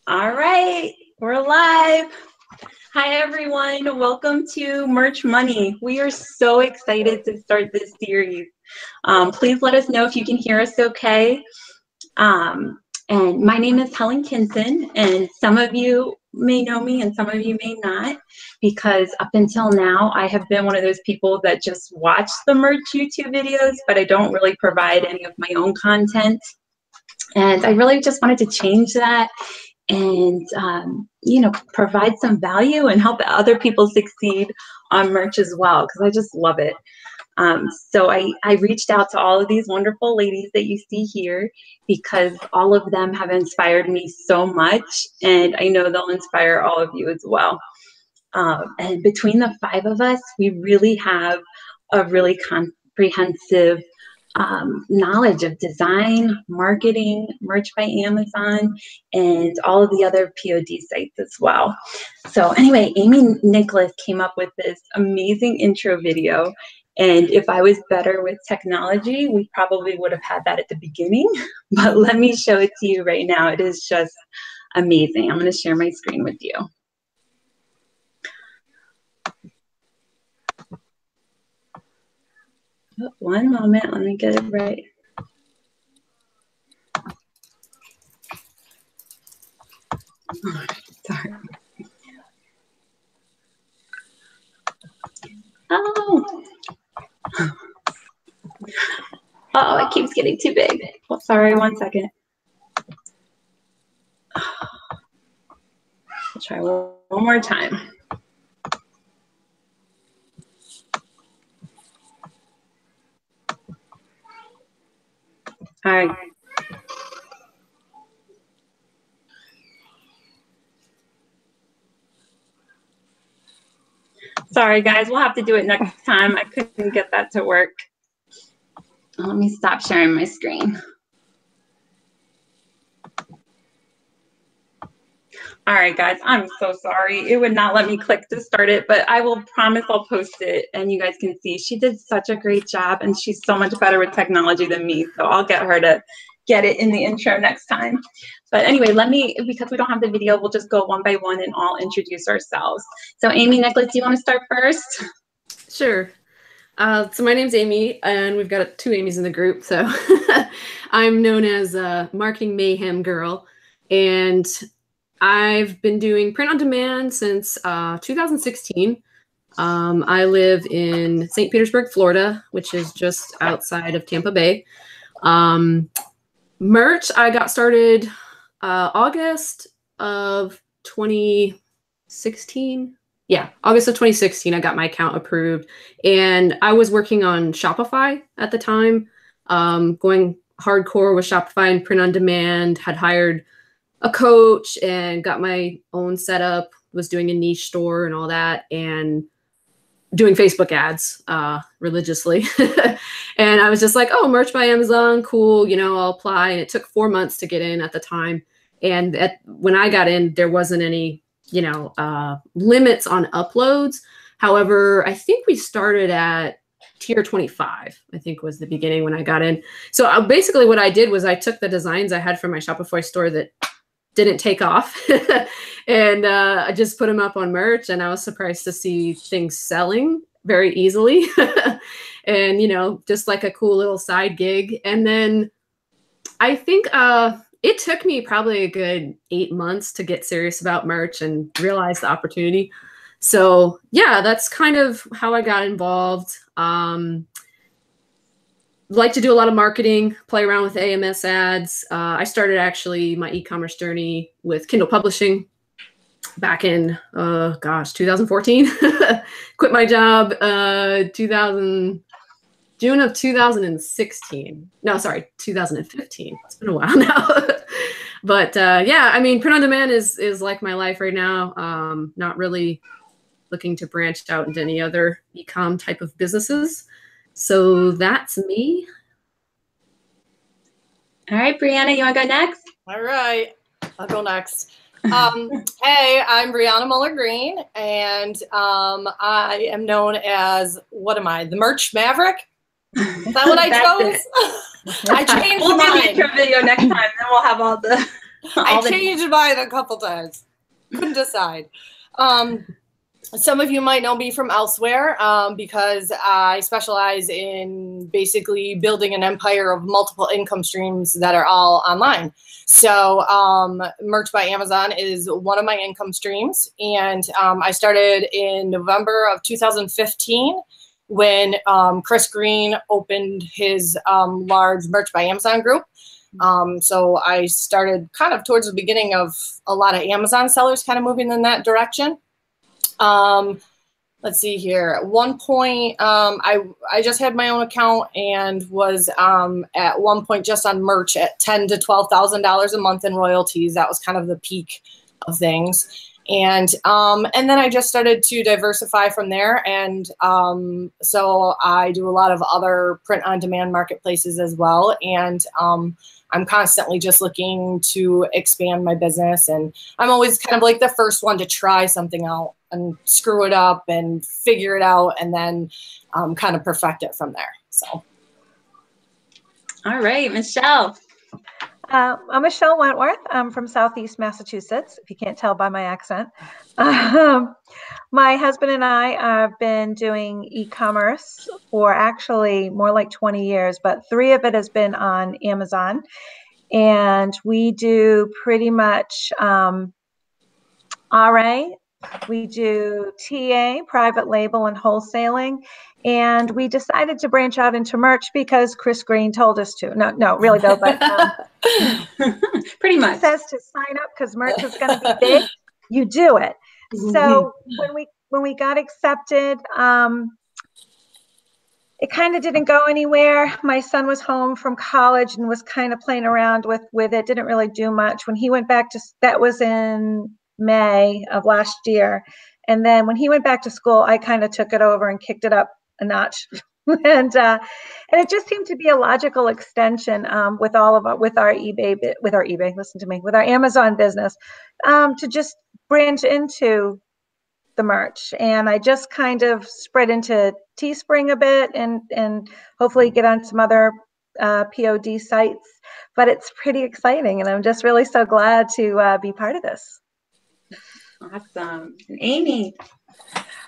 All right, we're live. Hi, everyone. Welcome to Merch Money. We are so excited to start this series. Please let us know if you can hear us okay. And my name is Helen Kinson, and some of you may know me and some of you may not, because up until now, I have been one of those people that just watch the merch YouTube videos, but I don't really provide any of my own content. And I really just wanted to change that and provide some value and help other people succeed on merch as well, because I just love it. So I reached out to all of these wonderful ladies that you see here because all of them have inspired me so much, and I know they'll inspire all of you as well. And between the five of us, we really have a really comprehensive knowledge of design, marketing, merch by Amazon, and all of the other POD sites as well. So anyway, Amy Nicholas came up with this amazing intro video. And if I was better with technology, we probably would have had that at the beginning. But let me show it to you right now. It is just amazing. I'm going to share my screen with you. One moment, let me get it right. Oh, sorry. Oh, it keeps getting too big. Oh, sorry, 1 second. I'll try one more time. All right. Sorry, guys. We'll have to do it next time. I couldn't get that to work. Let me stop sharing my screen. All right, guys. I'm so sorry. It would not let me click to start it, but I will promise I'll post it and you guys can see. She did such a great job, and she's so much better with technology than me, so I'll get her to get it in the intro next time. But anyway, because we don't have the video, we'll just go one by one and all introduce ourselves. So Amy Nicholas, do you want to start first? Sure. So my name's Amy, and we've got two Amy's in the group. So I'm known as Marketing Mayhem Girl, and I've been doing print on demand since 2016. I live in St. Petersburg, Florida, which is just outside of Tampa Bay. Merch, I got started August of 2016. Yeah, August of 2016, I got my account approved, and I was working on Shopify at the time, going hardcore with Shopify and print on demand, had hired a coach and got my own setup, was doing a niche store and all that, and doing Facebook ads religiously. And I was just like, oh, merch by Amazon, cool, I'll apply. And it took 4 months to get in at the time. And when I got in, there wasn't any limits on uploads. However, I think we started at tier 25, I think was the beginning when I got in. So basically what I did was I took the designs I had from my Shopify store that didn't take off and I just put them up on merch, and I was surprised to see things selling very easily. And, just like a cool little side gig. And then I think it took me probably a good 8 months to get serious about merch and realize the opportunity. So yeah, that's kind of how I got involved. Like to do a lot of marketing, play around with AMS ads. I started actually my e-commerce journey with Kindle publishing back in, 2014. Quit my job June of 2016. No, sorry, 2015. It's been a while now. But yeah, I mean, print on demand is like my life right now. Not really looking to branch out into any other e-com type of businesses. So that's me. All right, Brianna, you want to go next? All right, I'll go next. Hey, I'm Brianna Muller-Green, and I am known as, what am I, the Merch Maverick? Is that what I chose? I changed We'll mine. do the intro video next time, then we'll have all the I changed mine a couple times. Couldn't decide. Some of you might know me from elsewhere because I specialize in basically building an empire of multiple income streams that are all online. So Merch by Amazon is one of my income streams. And I started in November of 2015 when Chris Green opened his large Merch by Amazon group. So I started kind of towards the beginning of a lot of Amazon sellers kind of moving in that direction. Let's see here. At one point, I just had my own account and was at one point just on merch at $10,000 to $12,000 a month in royalties. That was kind of the peak of things. And then I just started to diversify from there. And so I do a lot of other print on demand marketplaces as well. And I'm constantly just looking to expand my business. And I'm always kind of like the first one to try something out and screw it up and figure it out and then kind of perfect it from there. So. All right, Michelle. I'm Michelle Wentworth. I'm from Southeast Massachusetts, if you can't tell by my accent. My husband and I have been doing e-commerce for actually more like 20 years, but 3 of it has been on Amazon. And we do pretty much RA, we do TA, private label and wholesaling. And we decided to branch out into merch because Chris Green told us to. No, really though, but pretty much. He says to sign up because merch is going to be big. You do it. So when we got accepted, it kind of didn't go anywhere. My son was home from college and was kind of playing around with it. Didn't really do much. When he went back to, that was in May of last year. And then when he went back to school, I kind of took it over and kicked it up a notch. and it just seemed to be a logical extension with our Amazon business to just branch into the merch. And I just kind of spread into Teespring a bit and hopefully get on some other POD sites. But it's pretty exciting, and I'm just really so glad to be part of this. Awesome. And Amy.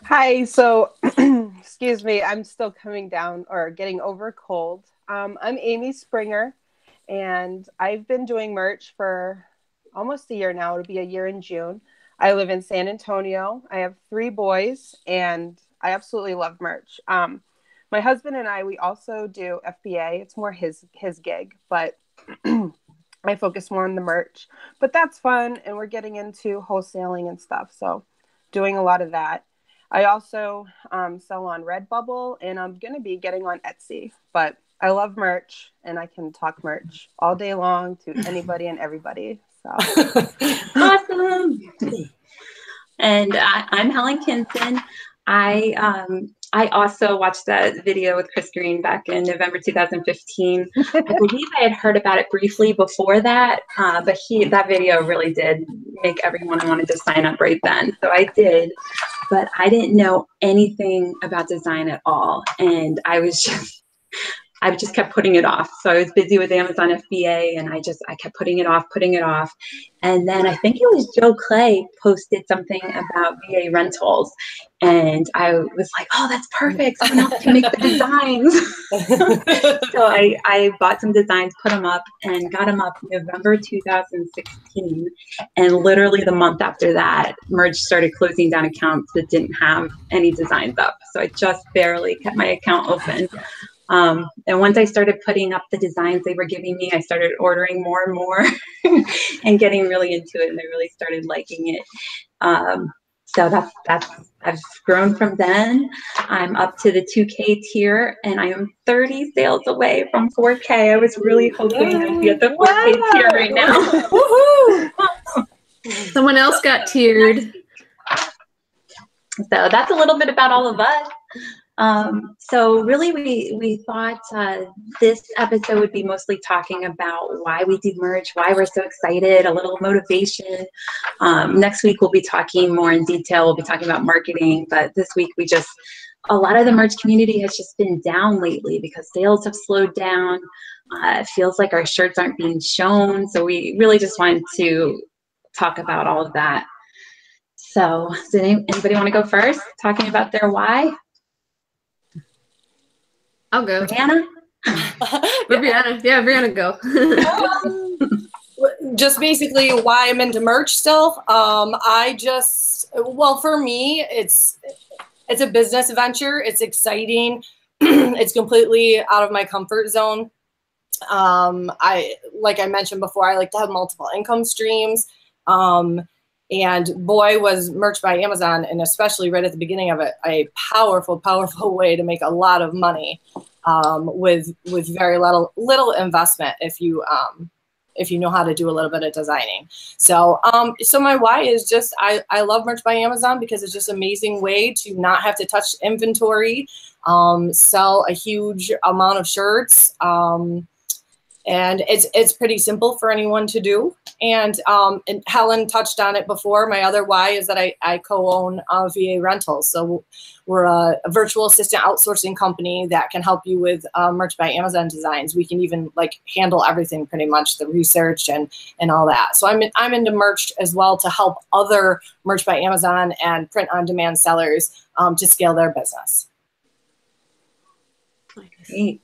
Hi. So, excuse me, I'm still coming down or getting over a cold. I'm Amy Springer, and I've been doing merch for almost a year now. It'll be a year in June. I live in San Antonio. I have 3 boys, and I absolutely love merch. My husband and I, we also do FBA. It's more his gig, but I focus more on the merch. But that's fun, and we're getting into wholesaling and stuff, so doing a lot of that. I also sell on Redbubble, and I'm going to be getting on Etsy. But I love merch, and I can talk merch all day long to anybody and everybody. So awesome. And I'm Helen Kinson. I also watched that video with Chris Green back in November 2015. I believe I had heard about it briefly before that, but that video really did make everyone wanted to sign up right then. So I did, but I didn't know anything about design at all. And I just kept putting it off. So I was busy with Amazon FBA, and I kept putting it off. And then I think it was Joe Clay posted something about VA rentals. And I was like, oh, that's perfect. Someone else can make the designs. So I bought some designs, put them up, and got them up November 2016. And literally the month after that, Merge started closing down accounts that didn't have any designs up. So I just barely kept my account open. And once I started putting up the designs they were giving me, I started ordering more and more and getting really into it, and I really started liking it. So that's I've grown from then. I'm up to the 2K tier, and I am 30 sales away from 4K. I was really hoping I'd be at the 4K tier right now. Woohoo! Someone else got tiered. So that's a little bit about all of us. So really we thought this episode would be mostly talking about why we do merch, why we're so excited, a little motivation. Next week we'll be talking more in detail. We'll be talking about marketing, but this week we just a lot of the merch community has just been down lately because sales have slowed down. It feels like our shirts aren't being shown. So we really just wanted to talk about all of that. So does anybody want to go first, talking about their why? I'll go. Brianna? Brianna, go. Just basically why I'm into merch still. For me, it's a business venture. It's exciting. It's completely out of my comfort zone. Like I mentioned before, I like to have multiple income streams. And boy, was Merch by Amazon, and especially right at the beginning of it, a powerful, powerful way to make a lot of money with very little investment if you know how to do a little bit of designing. So my why is just I love Merch by Amazon because it's just an amazing way to not have to touch inventory, sell a huge amount of shirts. And it's pretty simple for anyone to do. And Helen touched on it before. My other why is that I co-own VA Rentals. So we're a virtual assistant outsourcing company that can help you with Merch by Amazon designs. We can even like handle everything pretty much, the research and all that. So I'm into merch as well to help other Merch by Amazon and print on demand sellers to scale their business. Great.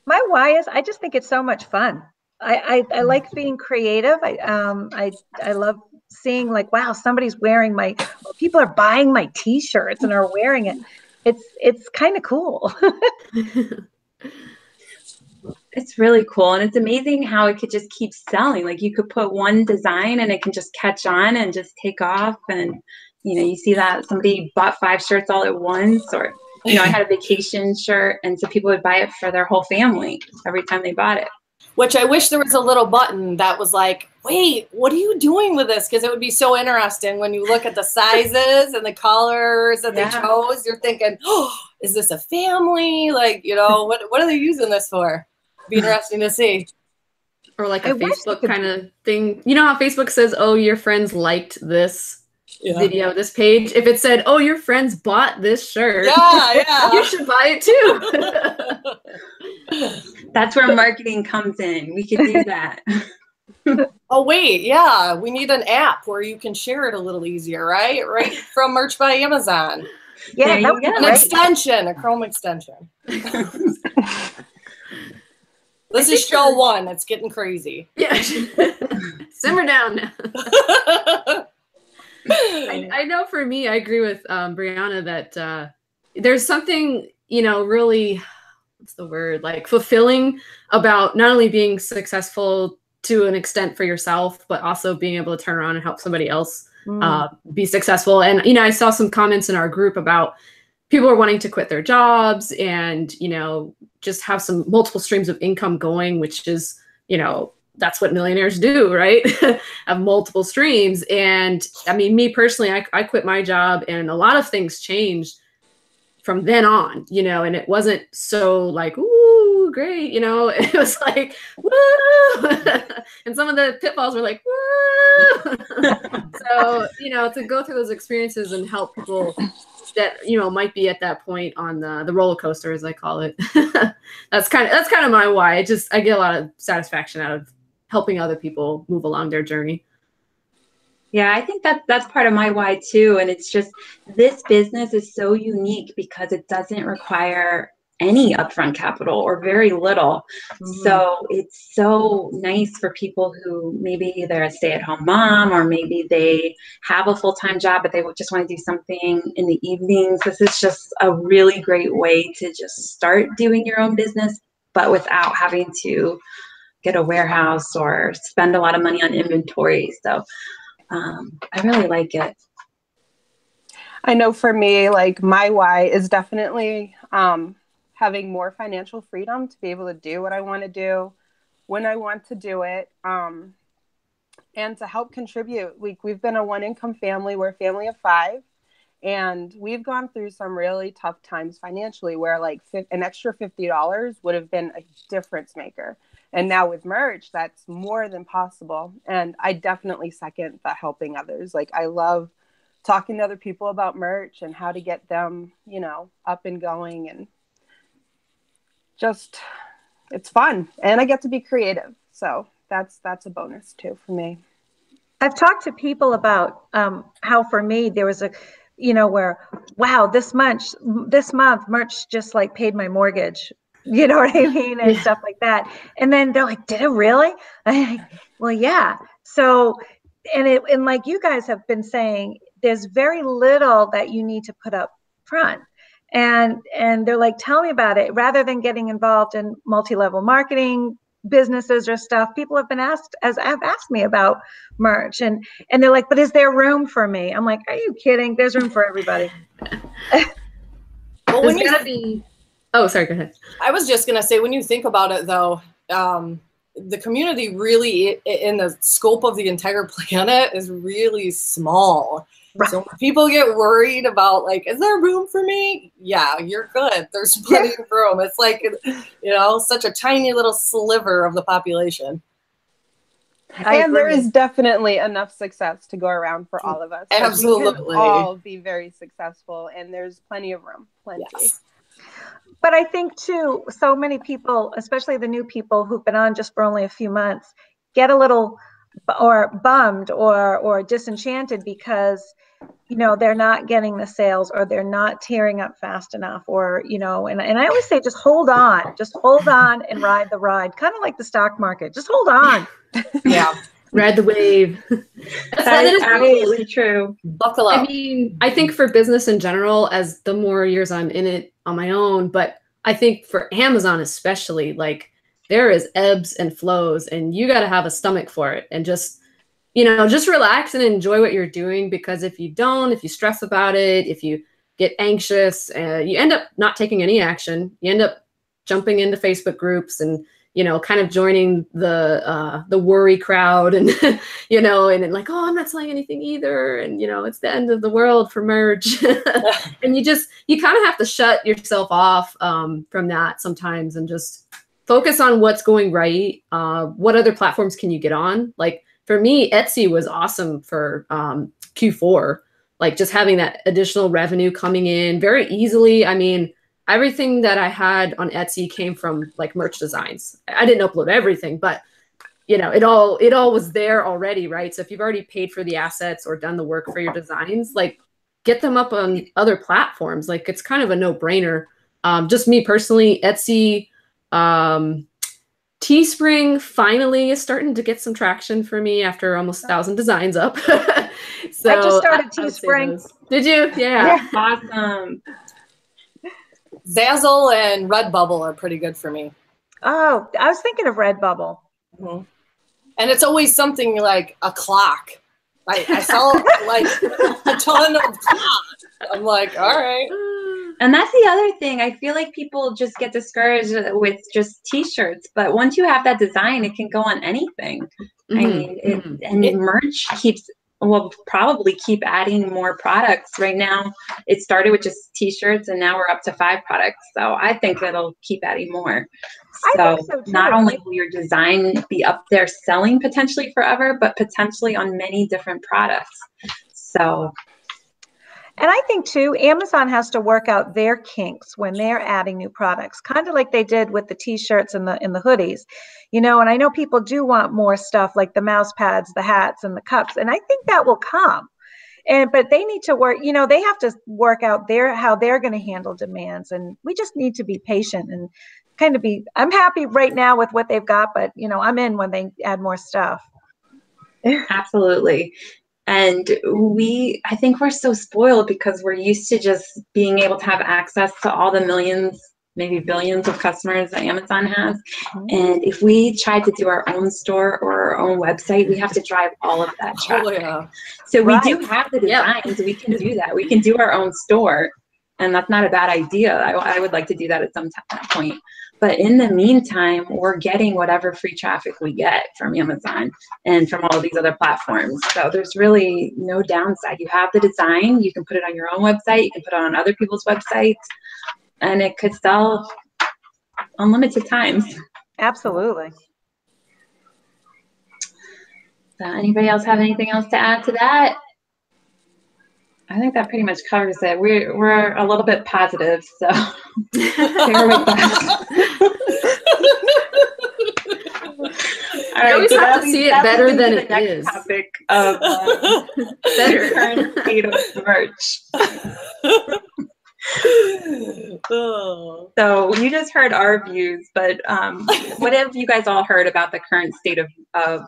My why is I just think it's so much fun. I like being creative. I love seeing like, wow, somebody's wearing people are buying my t-shirts and are wearing it. It's kind of cool. It's really cool. And it's amazing how it could just keep selling. Like you could put one design and it can just catch on and just take off. And, you see that somebody bought 5 shirts all at once, or, I had a vacation shirt. And so people would buy it for their whole family every time they bought it. Which I wish there was a little button that was like, wait, what are you doing with this? Because it would be so interesting when you look at the sizes and the colors that they chose. You're thinking, oh, is this a family? Like, what are they using this for? It'd be interesting to see. Or like a Facebook kind of thing. You know how Facebook says, oh, your friends liked this video, this page? If it said, oh, your friends bought this shirt, you should buy it too. That's where marketing comes in. We could do that. Oh, wait. Yeah. We need an app where you can share it a little easier, right? Right from Merch by Amazon. Yeah. An extension, a Chrome extension. This is show 1. It's getting crazy. Yeah. Simmer down now. I know for me, I agree with Brianna that there's something, really, what's the word, like fulfilling about not only being successful to an extent for yourself, but also being able to turn around and help somebody else be successful. And, I saw some comments in our group about people are wanting to quit their jobs and, just have some multiple streams of income going, which is, that's what millionaires do, right? Have multiple streams. And I mean, me personally, I quit my job and a lot of things changed from then on, and it wasn't so like, ooh, great. It was like, woo. And some of the pitfalls were like, woo. So, to go through those experiences and help people that, might be at that point on the roller coaster, as I call it. That's kind of my why. I get a lot of satisfaction out of helping other people move along their journey. Yeah, I think that's part of my why too. And it's just, this business is so unique because it doesn't require any upfront capital or very little. Mm-hmm. So it's so nice for people who maybe they're a stay-at-home mom, or maybe they have a full-time job, but they just want to do something in the evenings. This is just a really great way to just start doing your own business, but without having to get a warehouse or spend a lot of money on inventory. So I really like it. I know for me, like my why is definitely having more financial freedom to be able to do what I want to do when I want to do it, and to help contribute. We've been a 1-income family. We're a family of 5, and we've gone through some really tough times financially where like an extra $50 would have been a difference maker. And now with merch, that's more than possible. And I definitely second the helping others. Like I love talking to other people about merch and how to get them, you know, up and going, and just, it's fun. And I get to be creative. So that's a bonus too for me. I've talked to people about how for me there was a, you know, where, wow, this month merch just like paid my mortgage, you know what I mean, and stuff like that. And then they're like, did it really? Well, yeah. So, and like you guys have been saying, there's very little that you need to put up front. And they're like, tell me about it. Rather than getting involved in multi-level marketing businesses or stuff, people have asked me about merch, and they're like, but is there room for me? I'm like, are you kidding? There's room for everybody. Well, There's gotta be. Oh, sorry. Go ahead. I was just gonna say, when you think about it, though, the community really, in the scope of the entire planet, is really small. Right. So when people get worried about, like, is there room for me? Yeah, you're good. There's plenty of room. It's like, you know, such a tiny little sliver of the population. And there is definitely enough success to go around for all of us. Absolutely. We can all be very successful, and there's plenty of room. Plenty. Yes. But I think too, so many people, especially the new people who've been on just for only a few months, get a little or bummed or disenchanted because, you know, they're not getting the sales, or they're not tearing up fast enough, or, you know, and I always say, just hold on and ride the ride. Kind of like the stock market. Just hold on. Yeah. Ride the wave. That is absolutely true. Buckle up. I mean, I think for business in general, as the more years I'm in it on my own, but I think for Amazon especially, like, there is ebbs and flows, and you got to have a stomach for it, and just, you know, just relax and enjoy what you're doing. Because if you stress about it, if you get anxious, you end up not taking any action. You end up jumping into Facebook groups and, you know, kind of joining the worry crowd, and, you know, and like, oh, I'm not selling anything either. And, you know, it's the end of the world for merch. And you kind of have to shut yourself off from that sometimes, and just focus on what's going right. What other platforms can you get on? Like, for me, Etsy was awesome for Q4, like just having that additional revenue coming in very easily. I mean, everything that I had on Etsy came from like merch designs. I didn't upload everything, but, you know, it all was there already, right? So if you've already paid for the assets or done the work for your designs, like, get them up on other platforms. Like, it's kind of a no-brainer. Just me personally, Etsy, Teespring finally is starting to get some traction for me after almost 1,000 designs up. So I just started Teespring. Did you? Yeah. Awesome. Zazzle and Redbubble are pretty good for me. Oh, I was thinking of Redbubble. Mm-hmm. And it's always something like a clock. I sell like a ton of clocks. I'm like, all right. And that's the other thing. I feel like people just get discouraged with just T-shirts, but once you have that design, it can go on anything. Mm-hmm. I mean, merch will probably keep adding more products. Right now, it started with just T-shirts, and now we're up to 5 products. So I think it'll keep adding more. So not only will your design be up there selling potentially forever, but potentially on many different products. So. And I think too, Amazon has to work out their kinks when they're adding new products, kind of like they did with the T-shirts and the hoodies, you know. And I know people do want more stuff like the mouse pads, the hats, and the cups, and I think that will come. But they need to work, you know, they have to work out how they're going to handle demands, and we just need to be patient and kind of I'm happy right now with what they've got, but, you know, I'm in when they add more stuff. Absolutely. And I think we're so spoiled because we're used to just being able to have access to all the millions, maybe billions of customers that Amazon has. And if we try to do our own store or our own website, we have to drive all of that traffic. Oh, yeah. So we do have the designs. We can do that. We can do our own store. And that's not a bad idea. I would like to do that at some point. But in the meantime, we're getting whatever free traffic we get from Amazon and from all of these other platforms. So there's really no downside. You have the design. You can put it on your own website. You can put it on other people's websites. And it could sell unlimited times. Absolutely. So anybody else have anything else to add to that? I think that pretty much covers it. We're a little bit positive, so bear with us. All right, always so have to see it better than it next is. topic of the current state of merch. So you just heard our views, but what have you guys all heard about the current state of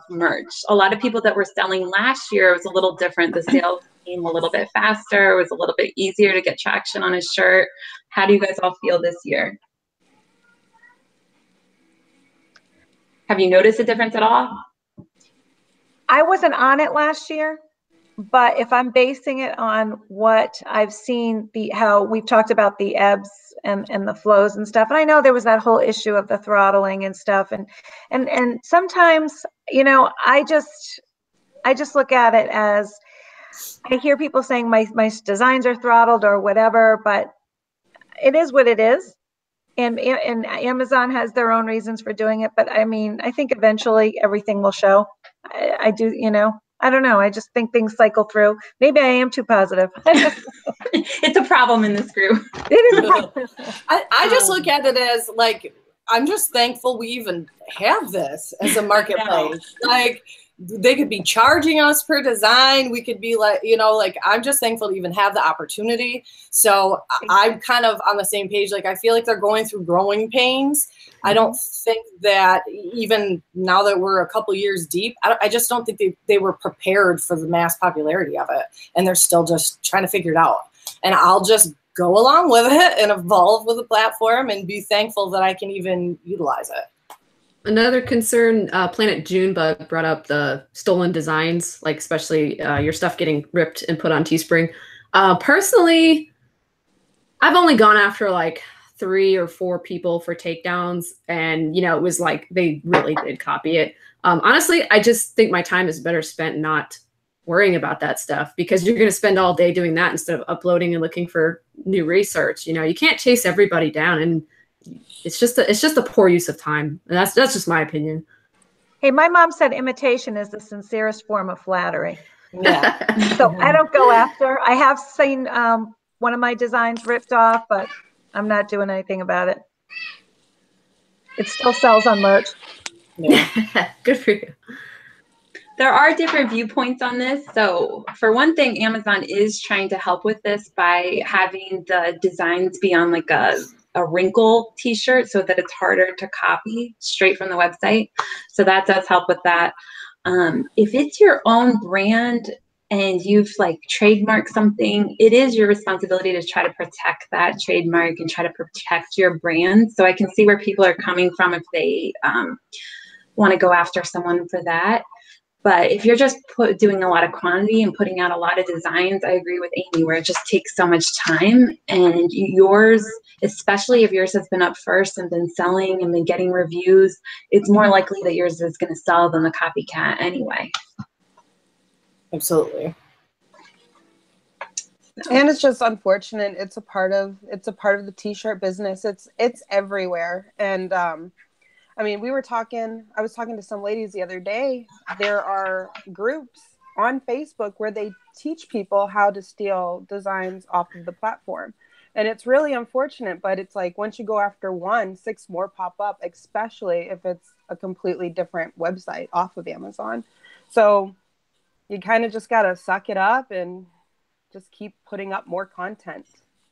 merch? A lot of people that were selling last year, it was a little different. The sales came a little bit faster. It was a little bit easier to get traction on a shirt. How do you guys all feel this year? Have you noticed a difference at all? I wasn't on it last year, but if I'm basing it on what I've seen, how we've talked about the ebbs and the flows and stuff, and I know there was that whole issue of the throttling and stuff, and sometimes, you know, I just look at it as, I hear people saying my designs are throttled or whatever, but it is what it is. And Amazon has their own reasons for doing it, but I mean, I think eventually everything will show. I do, you know, I don't know. I just think things cycle through. Maybe I am too positive. It's a problem in this group. It is a problem. I just look at it as like, I'm just thankful we even have this as a marketplace. Like, they could be charging us per design. We could be like, you know, like, I'm just thankful to even have the opportunity. So I'm kind of on the same page. Like, I feel like they're going through growing pains. I don't think that even now that we're a couple years deep, I just don't think they were prepared for the mass popularity of it. And they're still just trying to figure it out. And I'll just go along with it and evolve with the platform and be thankful that I can even utilize it. Another concern, Planet Junebug brought up the stolen designs, like especially your stuff getting ripped and put on Teespring. Personally, I've only gone after like 3 or 4 people for takedowns, and you know, it was like they really did copy it. Honestly, I just think my time is better spent not worrying about that stuff, because you're going to spend all day doing that instead of uploading and looking for new research. You know, you can't chase everybody down, and it's just a poor use of time. And that's just my opinion. Hey, my mom said imitation is the sincerest form of flattery. Yeah. So I don't go after. I have seen one of my designs ripped off, but I'm not doing anything about it. It still sells on merch. Yeah. Good for you. There are different viewpoints on this. So for one thing, Amazon is trying to help with this by having the designs be on like a wrinkle t-shirt so that it's harder to copy straight from the website. So that does help with that. If it's your own brand and you've like trademarked something, it is your responsibility to try to protect that trademark and try to protect your brand. So I can see where people are coming from if they want to go after someone for that. But if you're just doing a lot of quantity and putting out a lot of designs, I agree with Amy, where it just takes so much time. And yours, especially if yours has been up first and been selling and been getting reviews, it's more likely that yours is going to sell than the copycat anyway. Absolutely. And it's just unfortunate. It's a part of the t-shirt business. It's everywhere. And I mean, I was talking to some ladies the other day. There are groups on Facebook where they teach people how to steal designs off of the platform. And it's really unfortunate, but it's like once you go after one, 6 more pop up, especially if it's a completely different website off of Amazon. So you kind of just got to suck it up and just keep putting up more content.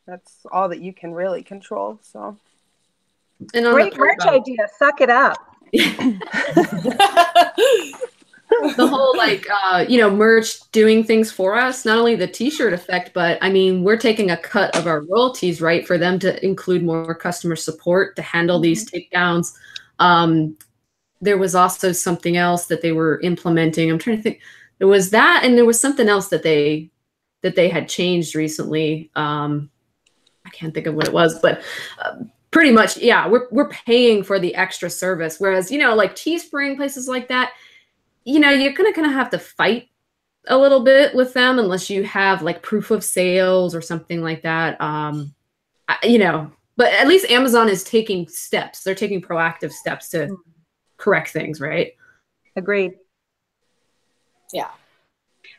That's all that you can really control. So. And great merch idea. Suck it up. The whole like merch doing things for us, not only the t-shirt effect, but I mean, we're taking a cut of our royalties, right, for them to include more customer support to handle these takedowns. There was also something else that they were implementing. I'm trying to think. There was that, and there was something else that they had changed recently. I can't think of what it was, but pretty much, yeah, we're paying for the extra service. Whereas, like Teespring, places like that, you're gonna kind of have to fight a little bit with them unless you have like proof of sales or something like that. But at least Amazon is taking steps. They're taking proactive steps to correct things, right? Agreed. Yeah.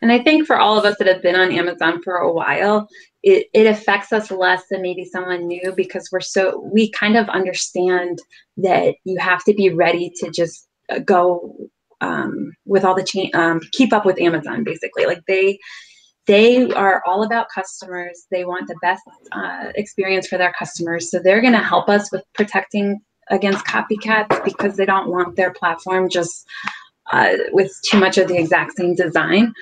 And I think for all of us that have been on Amazon for a while, it affects us less than maybe someone new, because we kind of understand that you have to be ready to just go with all the keep up with Amazon, basically. Like they are all about customers. They want the best experience for their customers. So they're going to help us with protecting against copycats, because they don't want their platform just with too much of the exact same design.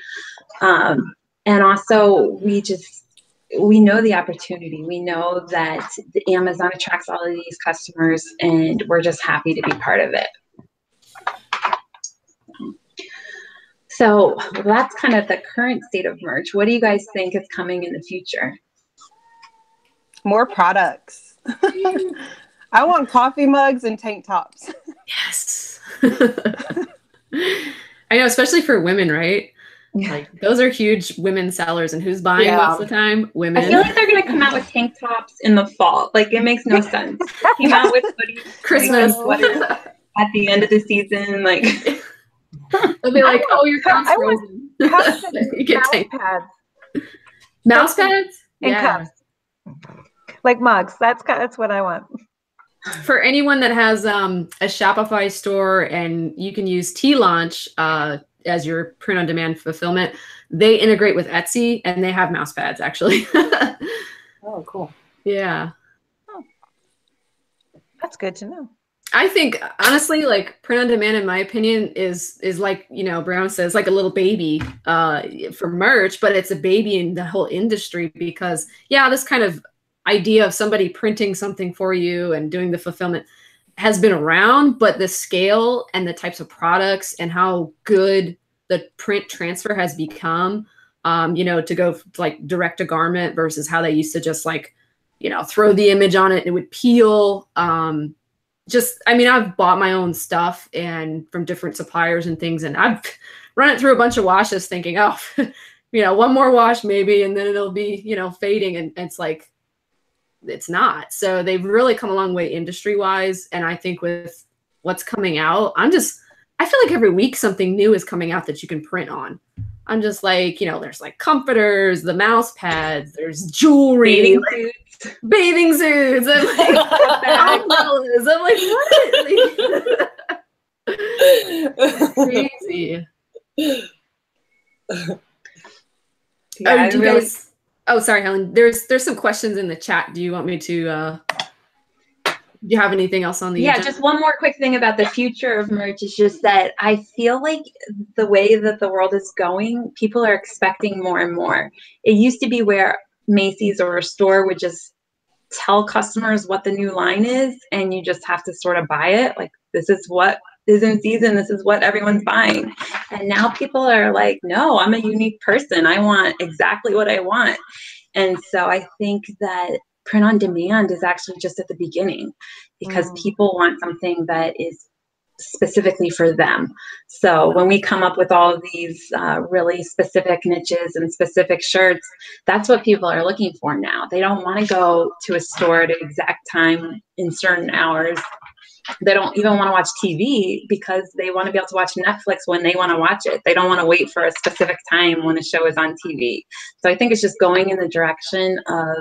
And also we know the opportunity. We know that the Amazon attracts all of these customers, and we're just happy to be part of it. So that's kind of the current state of merch. What do you guys think is coming in the future? More products. I want coffee mugs and tank tops. Yes. I know, especially for women, right? Like, those are huge women sellers, and who's buying most of the time? Women. I feel like they're going to come out with tank tops in the fall. Like, it makes no sense. Came out with hoodies, Christmas sweaters at the end of the season. Like, they'll be like, "Oh, your cup's frozen." You get tank pads. Mouse pads and cups, like mugs. That's what I want. For anyone that has a Shopify store and you can use T-Launch as your print-on-demand fulfillment, they integrate with Etsy, and they have mouse pads, actually. Oh, cool. Yeah. Oh. That's good to know. I think, honestly, like, print-on-demand, in my opinion, is like, Brown says, like a little baby for merch, but it's a baby in the whole industry, because, this kind of idea of somebody printing something for you and doing the fulfillment has been around, but the scale and the types of products and how good the print transfer has become, to go like direct to garment versus how they used to just throw the image on it and it would peel. I've bought my own stuff and from different suppliers and things, and I've run it through a bunch of washes thinking, oh, one more wash maybe, and then it'll be, fading. And it's like, it's not. So they've really come a long way industry wise. And I think with what's coming out, I feel like every week something new is coming out that you can print on. I'm just like, there's like comforters, the mouse pads, there's jewelry, bathing suits, and like umbrellas. I'm like, what? Crazy. Yeah, do you guys? Oh, sorry, Helen. There's some questions in the chat. Do you want me to? Do you have anything else on the agenda? Just one more quick thing about the future of merch is just that I feel like the way that the world is going, people are expecting more and more. It used to be where Macy's or a store would just tell customers what the new line is, and you just have to sort of buy it. Like, this is what is in season. This is what everyone's buying. And now people are like, no, I'm a unique person. I want exactly what I want. And so I think that print on demand is actually just at the beginning, because people want something that is specifically for them. So when we come up with all of these really specific niches and specific shirts, that's what people are looking for now. They don't want to go to a store at an exact time in certain hours. They don't even want to watch TV because they want to be able to watch Netflix when they want to watch it. They don't want to wait for a specific time when a show is on TV. So I think it's just going in the direction of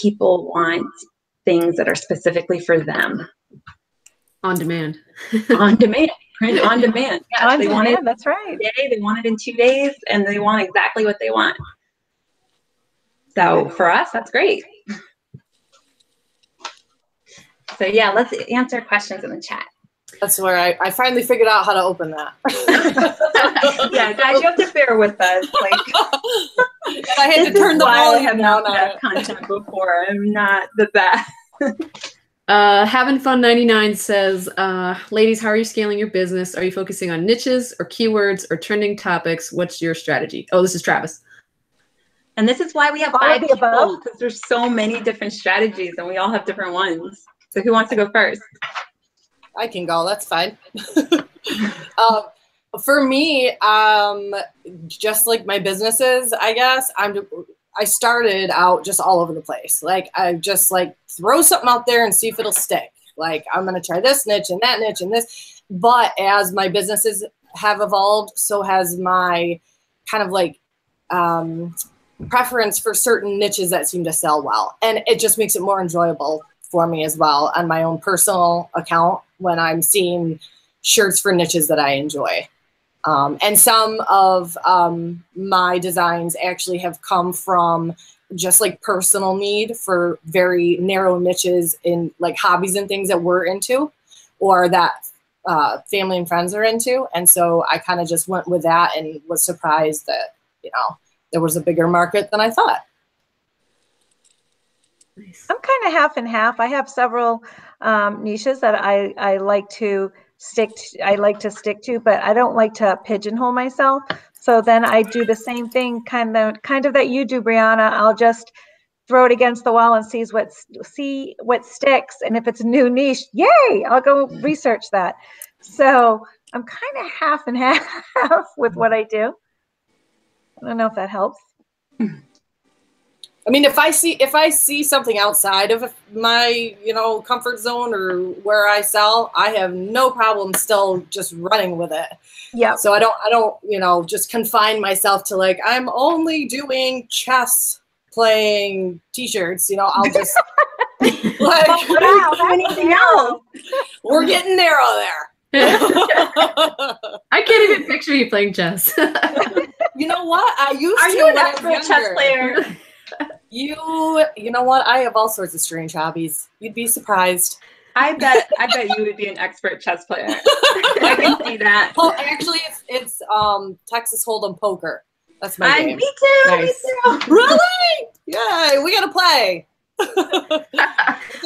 people want things that are specifically for them. On demand. On demand. Print on demand. Yes, on demand, that's right. They want it in 2 days, and they want exactly what they want. So for us, that's great. So yeah, let's answer questions in the chat. That's where I finally figured out how to open that. Yeah, guys, you have to bear with us. Like, and I had to turn the volume down on that content before. I'm not the best. Having Fun 99 says, ladies, how are you scaling your business? Are you focusing on niches or keywords or trending topics? What's your strategy? Oh, this is Travis. And this is why we have 5 people, because there's so many different strategies and we all have different ones. So who wants to go first? I can go. That's fine. For me, just like my businesses, I guess, I started out just all over the place. Like, I just throw something out there and see if it'll stick. Like, I'm going to try this niche and that niche and this. But as my businesses have evolved, so has my kind of like preference for certain niches that seem to sell well. And it just makes it more enjoyable for me as well on my own personal account when I'm seeing shirts for niches that I enjoy. And some of my designs actually have come from just like personal need for very narrow niches in like hobbies and things that we're into or that family and friends are into. And so I kind of just went with that and was surprised that, you know, there was a bigger market than I thought. Nice. I'm kind of half and half. I have several niches that I like to stick to, but I don't like to pigeonhole myself. So then I do the same thing kind of that you do, Brianna. I'll just throw it against the wall and see what sticks. And if it's a new niche, yay, I'll go research that. So I'm kind of half and half with what I do. I don't know if that helps. I mean, if I see something outside of my, you know, comfort zone or where I sell, I have no problem still just running with it. Yeah. So I don't, you know, just confine myself to like, I'm only doing chess playing t-shirts, you know, I'll just like, wow, that's narrow. We're getting narrow there. I can't even picture you playing chess. You know what? I used Are to you an when I was expert chess younger. player? You know what? I have all sorts of strange hobbies. You'd be surprised. I bet you would be an expert chess player. I can see that. Oh, actually, it's Texas Hold'em poker. That's my game. Me too. Nice. Me too. Really? Yeah, we gotta play.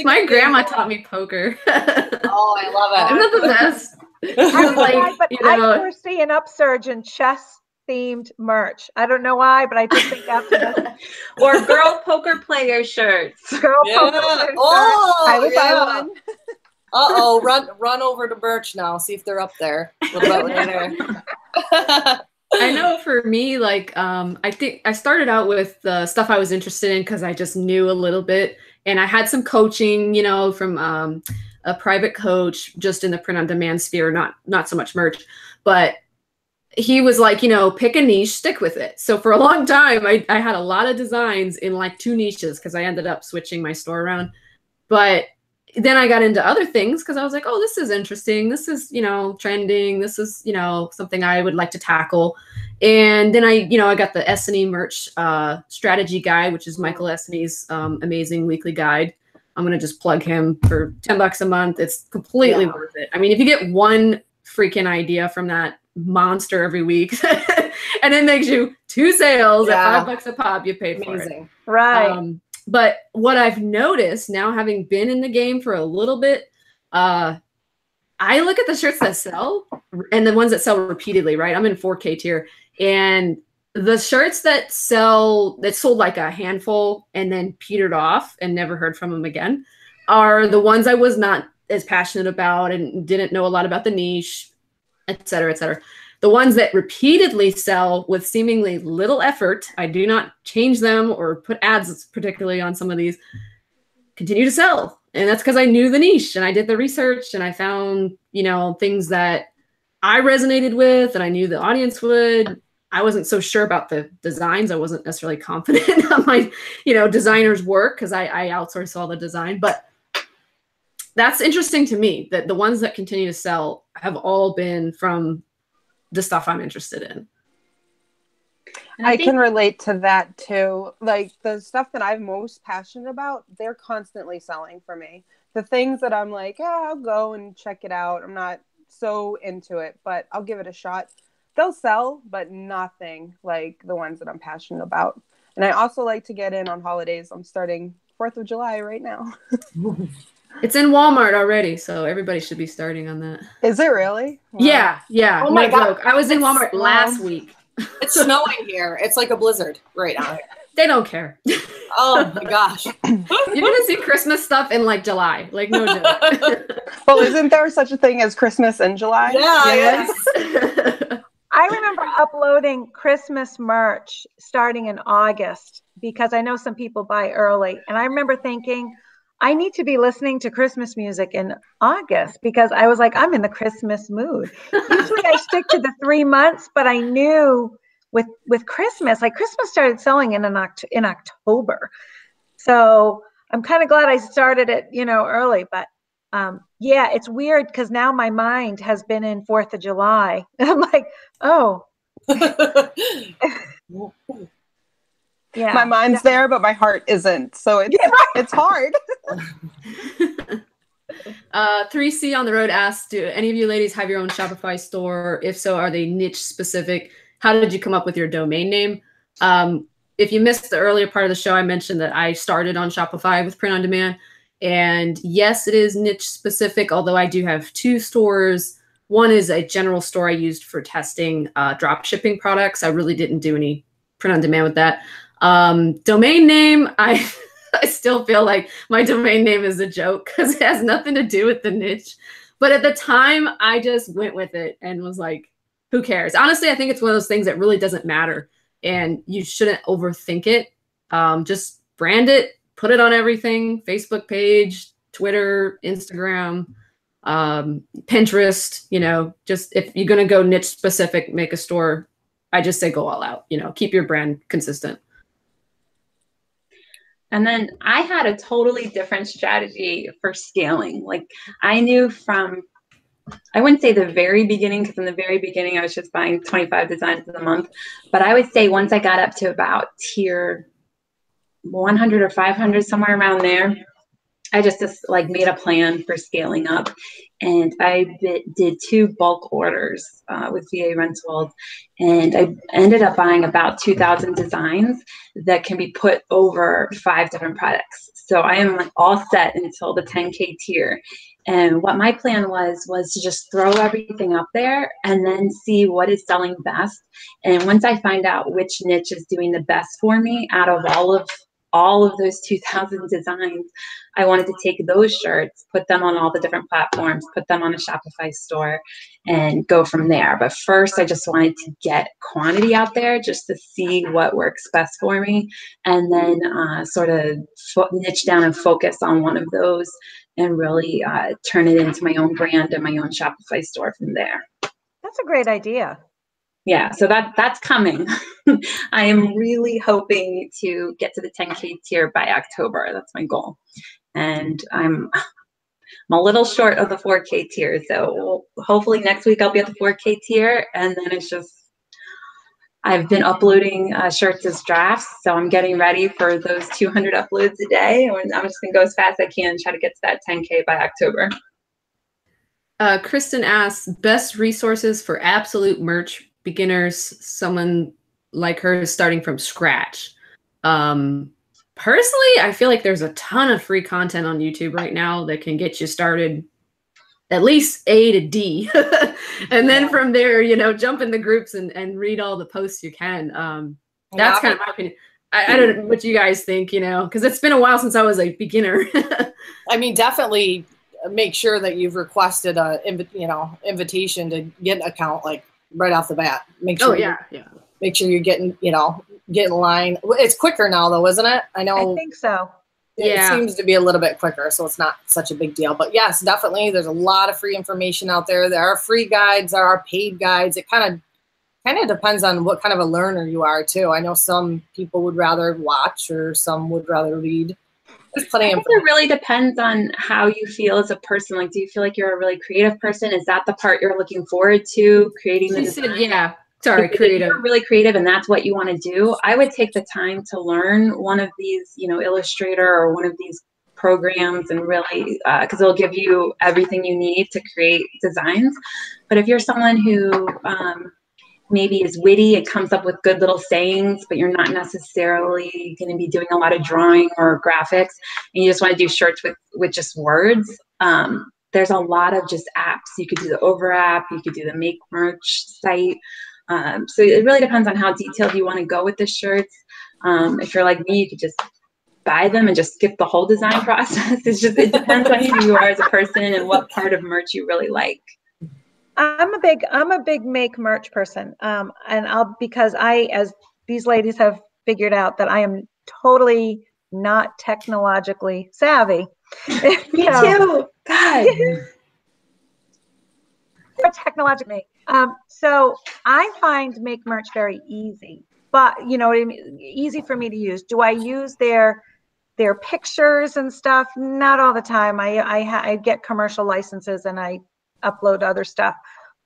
My grandma taught me poker. Oh, I love Isn't that the best? I don't know Like, why, but you I know, foresee an upsurge in chess-themed merch. I don't know why, but I just think after this Or girl poker player shirts. girl Yeah. poker player Oh, I would yeah. buy one. Uh-oh, run over to Birch now. See if they're up there. What about when they're there? I know for me, like, I think I started out with the stuff I was interested in because I just knew a little bit. And I had some coaching, you know, from a private coach just in the print on demand sphere, not so much merch. But he was like, you know, pick a niche, stick with it. So for a long time, I had a lot of designs in like 2 niches because I ended up switching my store around. But then I got into other things because I was like, oh, this is interesting. This is, you know, trending. This is, you know, something I would like to tackle. And then I got the S&E merch strategy guide, which is Michael S&E's amazing weekly guide. I'm going to just plug him for $10 a month. It's completely worth it. I mean, if you get one freaking idea from that monster every week and it makes you 2 sales at $5 a pop, you paid for it. Right. But what I've noticed now, having been in the game for a little bit, I look at the shirts that sell and the ones that sell repeatedly, right? I'm in 4K tier. And the shirts that sold like a handful and then petered off and never heard from them again are the ones I was not as passionate about and didn't know a lot about the niche, et cetera, et cetera. The ones that repeatedly sell with seemingly little effort, I do not change them or put ads particularly on some of these, continue to sell. And that's because I knew the niche and I did the research and I found, you know, things that I resonated with and I knew the audience would. I wasn't so sure about the designs. I wasn't necessarily confident on my, you know, designer's work because I outsource all the design. But that's interesting to me that the ones that continue to sell have all been from the stuff I'm interested in. I can relate to that too. Like the stuff that I'm most passionate about, they're constantly selling for me. The things that I'm like, yeah, I'll go and check it out. I'm not so into it, but I'll give it a shot. They'll sell, but nothing like the ones that I'm passionate about. And I also like to get in on holidays. I'm starting 4th of July right now. It's in Walmart already, so everybody should be starting on that. Is it really? Wow. Yeah. Oh my God. Joke. I was in Walmart last week. It's snowing here. It's like a blizzard right now. They don't care. Oh my gosh. You're gonna see Christmas stuff in like July. Like no joke. Well, isn't there such a thing as Christmas in July? Yeah. Yes. I remember uploading Christmas merch starting in August because I know some people buy early. And I remember thinking, I need to be listening to Christmas music in August because I was like, I'm in the Christmas mood. Usually I stick to the 3 months, but I knew with Christmas. Like Christmas started selling in October. So I'm kind of glad I started it, early, but yeah, it's weird because now my mind has been in 4th of July. I'm like, oh, yeah. My mind's there, but my heart isn't. So it's hard. 3C on the road asks, do any of you ladies have your own Shopify store? If so, are they niche specific? How did you come up with your domain name? If you missed the earlier part of the show, I mentioned that I started on Shopify with print on demand. And yes, it is niche specific, although I do have 2 stores. One is a general store I used for testing drop shipping products. I really didn't do any print on demand with that. Domain name, I still feel like my domain name is a joke because it has nothing to do with the niche. But at the time, I just went with it and was like, who cares? Honestly, I think it's one of those things that really doesn't matter. And you shouldn't overthink it. Just brand it, put it on everything, Facebook page, Twitter, Instagram, Pinterest, just if you're going to go niche specific, make a store, I just say go all out, keep your brand consistent. And then I had a totally different strategy for scaling. Like I knew I wouldn't say the very beginning, because in the very beginning I was just buying 25 designs in a month. But I would say once I got up to about tier 100 or 500, somewhere around there, I just like made a plan for scaling up. And I did 2 bulk orders with VA Rentals. And I ended up buying about 2,000 designs that can be put over 5 different products. So I am like all set until the 10K tier. And what my plan was to just throw everything up there and then see what is selling best. And once I find out which niche is doing the best for me out of all of those 2,000 designs, I wanted to take those shirts, put them on all the different platforms, put them on a Shopify store, and go from there. But first, I just wanted to get quantity out there just to see what works best for me, and then sort of niche down and focus on one of those and really turn it into my own brand and my own Shopify store from there. That's a great idea. Yeah, so that's coming. I am really hoping to get to the 10K tier by October. That's my goal. And I'm a little short of the 4K tier. So hopefully next week I'll be at the 4K tier. And then it's just, I've been uploading shirts as drafts. So I'm getting ready for those 200 uploads a day. And I'm just going to go as fast as I can and try to get to that 10K by October. Kristen asks, best resources for absolute merch beginners, someone like her is starting from scratch. Personally, I feel like there's a ton of free content on YouTube right now that can get you started at least A to D. And then from there, jump in the groups and read all the posts you can. That's kind of my opinion. I don't know what you guys think, because it's been a while since I was a beginner. I mean, definitely make sure that you've requested a invitation to get an account like right off the bat. Make sure make sure you're getting in line. It's quicker now though, isn't it? I know. I think so. It seems to be a little bit quicker, so it's not such a big deal. But yes, definitely there's a lot of free information out there. There are free guides, there are paid guides. It kind of depends on what kind of a learner you are too. I know some people would rather watch or some would rather read. There's plenty of it really depends on how you feel as a person. Like, do you feel like you're a really creative person? Is that the part you're looking forward to, creating the design? Yeah. Sorry, creative. If you're really creative and that's what you want to do, I would take the time to learn one of these, Illustrator or one of these programs, and really, because it'll give you everything you need to create designs. But if you're someone who maybe is witty and comes up with good little sayings, but you're not necessarily going to be doing a lot of drawing or graphics, and you just want to do shirts with just words, there's a lot of just apps. You could do the Over app, you could do the Make Merch site. So it really depends on how detailed you want to go with the shirts. If you're like me, you could just buy them and just skip the whole design process. It depends on who you are as a person and what part of merch you really like. I'm a big make merch person. Because as these ladies have figured out that I am totally not technologically savvy. Me too. God. You're technologically. So I find Make Merch very easy, but you know what I mean? Easy for me to use. Do I use their pictures and stuff? Not all the time. I get commercial licenses and I upload other stuff,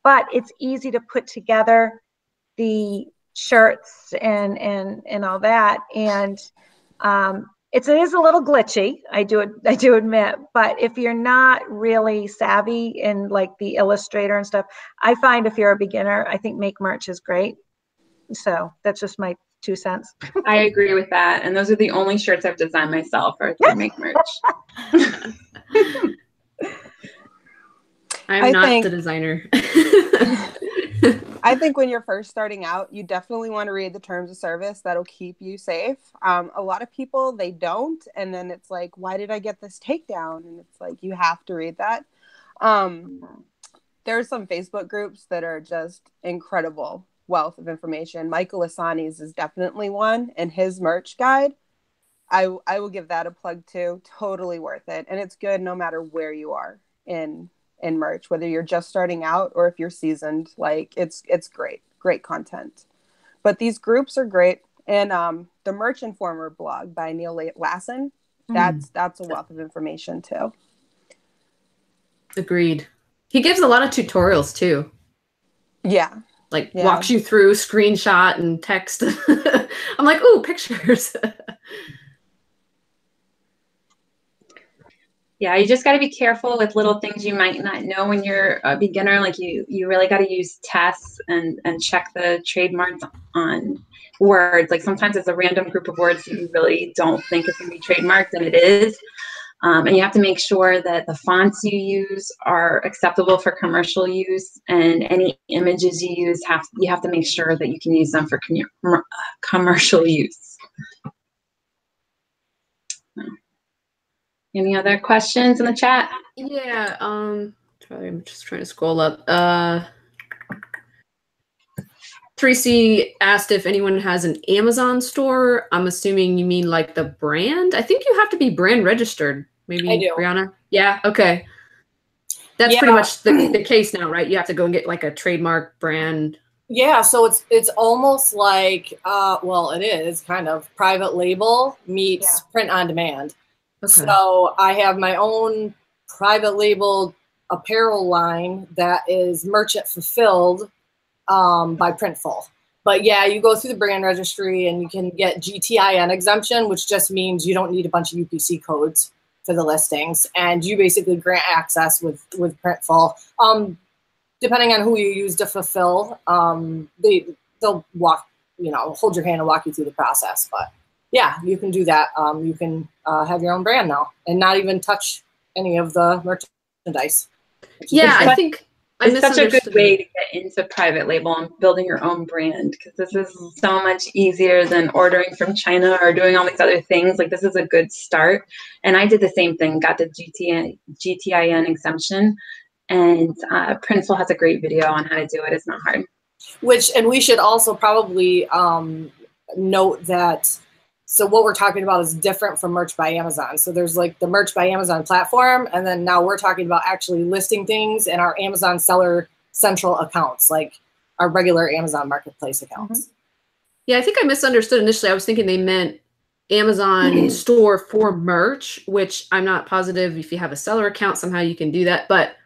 but it's easy to put together the shirts and all that. And it is a little glitchy. I do admit, but if you're not really savvy in like the Illustrator and stuff, I find if you're a beginner, I think Make Merch is great. So that's just my 2 cents. I agree with that. And those are the only shirts I've designed myself or through Make Merch. I'm not the designer. I think when you're first starting out, you definitely want to read the terms of service. That'll keep you safe. A lot of people, they don't. And then it's like, why did I get this takedown? And it's like, you have to read that. There's some Facebook groups that are just incredible wealth of information. Michael Asani's is definitely one. And his merch guide, I will give that a plug too. Totally worth it. And it's good no matter where you are in merch, whether you're just starting out or if you're seasoned. Like it's great content. But these groups are great. And the Merch Informer blog by Neil Lassen, that's a wealth of information too. Agreed. He gives a lot of tutorials too. Yeah. Walks you through screenshot and text. I'm like, ooh, pictures. Yeah, you just got to be careful with little things you might not know when you're a beginner. Like you really got to use tests and check the trademarks on words. Like sometimes it's a random group of words that you really don't think is going to be trademarked, and it is. And you have to make sure that the fonts you use are acceptable for commercial use, and any images you use you have to make sure that you can use them for commercial use. Any other questions in the chat? Yeah, I'm just trying to scroll up. Tracy asked if anyone has an Amazon store. I'm assuming you mean like the brand. I think you have to be brand registered. Maybe, I do. Brianna? Yeah, okay. That's pretty much the case now, right? You have to go and get like a trademark brand. Yeah, so it's almost like, it is kind of private label meets print on demand. Okay. So I have my own private label apparel line that is merchant fulfilled by Printful. But yeah, you go through the brand registry and you can get GTIN exemption, which just means you don't need a bunch of UPC codes for the listings, and you basically grant access with Printful. Depending on who you use to fulfill, they'll hold your hand and walk you through the process. But yeah, you can do that. You can have your own brand now and not even touch any of the merchandise. Yeah, I think it's such a good way to get into private label and building your own brand, because this is so much easier than ordering from China or doing all these other things. Like, this is a good start. And I did the same thing, got the GTIN exemption, and Printful has a great video on how to do it. It's not hard. And we should also probably note that, so what we're talking about is different from Merch by Amazon. So there's like the Merch by Amazon platform, and then now we're talking about actually listing things in our Amazon Seller Central accounts, like our regular Amazon Marketplace accounts. Yeah, I think I misunderstood initially. I was thinking they meant Amazon store for merch, which I'm not positive if you have a seller account, somehow you can do that. But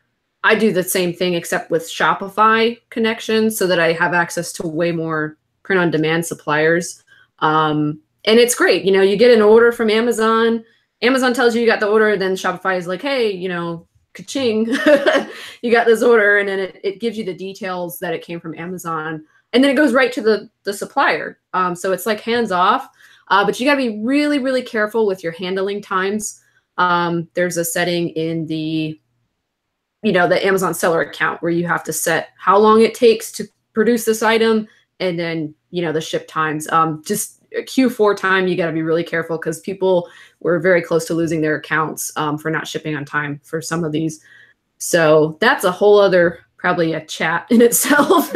I do the same thing except with Shopify connections so that I have access to way more print-on-demand suppliers. And it's great. You know, you get an order from Amazon. Amazon tells you got the order. Then Shopify is like, hey, ka-ching, you got this order. And then it gives you the details that it came from Amazon. And then it goes right to the supplier. So it's like hands off. But you got to be really, really careful with your handling times. There's a setting in the Amazon seller account where you have to set how long it takes to produce this item. And then, the ship times. Just Q4 time, you got to be really careful because people were very close to losing their accounts for not shipping on time for some of these. So that's a whole other, probably a chat in itself.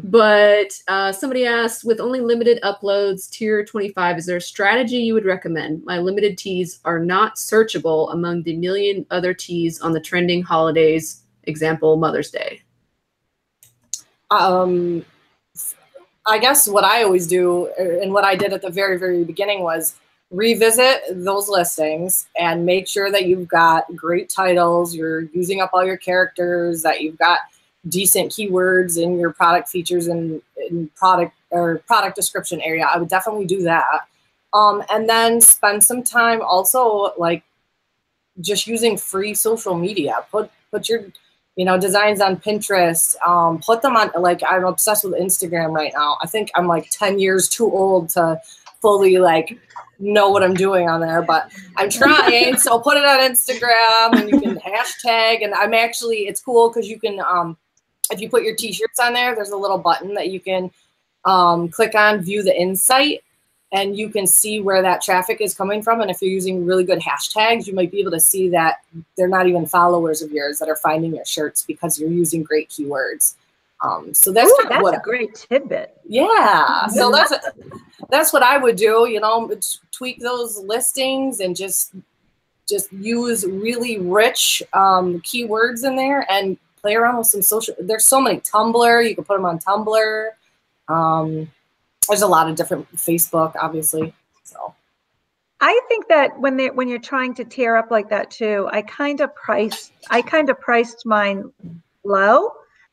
But somebody asked, with only limited uploads, tier 25, is there a strategy you would recommend? My limited tees are not searchable among the million other tees on the trending holidays example, Mother's Day? I guess what I always do, and what I did at the very, very beginning, was revisit those listings and make sure that you've got great titles, you're using up all your characters, that you've got decent keywords in your product features and product description area. I would definitely do that. And then spend some time also like just using free social media. Put your designs on Pinterest. Put them on, like, I'm obsessed with Instagram right now. I think I'm like 10 years too old to fully like know what I'm doing on there, but I'm trying. So put it on Instagram, and you can hashtag. And it's cool because you can, if you put your t-shirts on there, there's a little button that you can click on, view the insight, and you can see where that traffic is coming from. And if you're using really good hashtags, you might be able to see that they're not even followers of yours that are finding your shirts because you're using great keywords. So that's a great tidbit. Yeah. So that's what I would do, tweak those listings and just use really rich keywords in there and play around with some social. There's so many. Tumblr, you can put them on Tumblr. There's a lot of different, Facebook, obviously. So I think that when you're trying to tier up like that too, I kind of priced mine low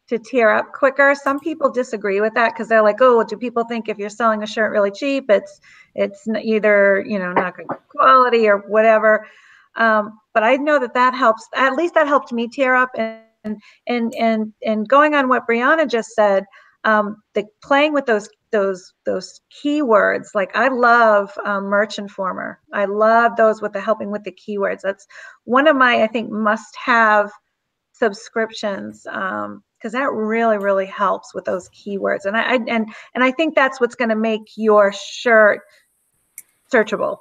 to tier up quicker. Some people disagree with that because they're like, oh, do people think if you're selling a shirt really cheap, it's either not good quality or whatever. But I know that helps. At least that helped me tier up. And going on what Brianna just said, playing with those keywords. Like I love Merch Informer. I love those with helping with the keywords. That's one of my, I think, must-have subscriptions because that really, really helps with those keywords. And I think that's what's going to make your shirt searchable,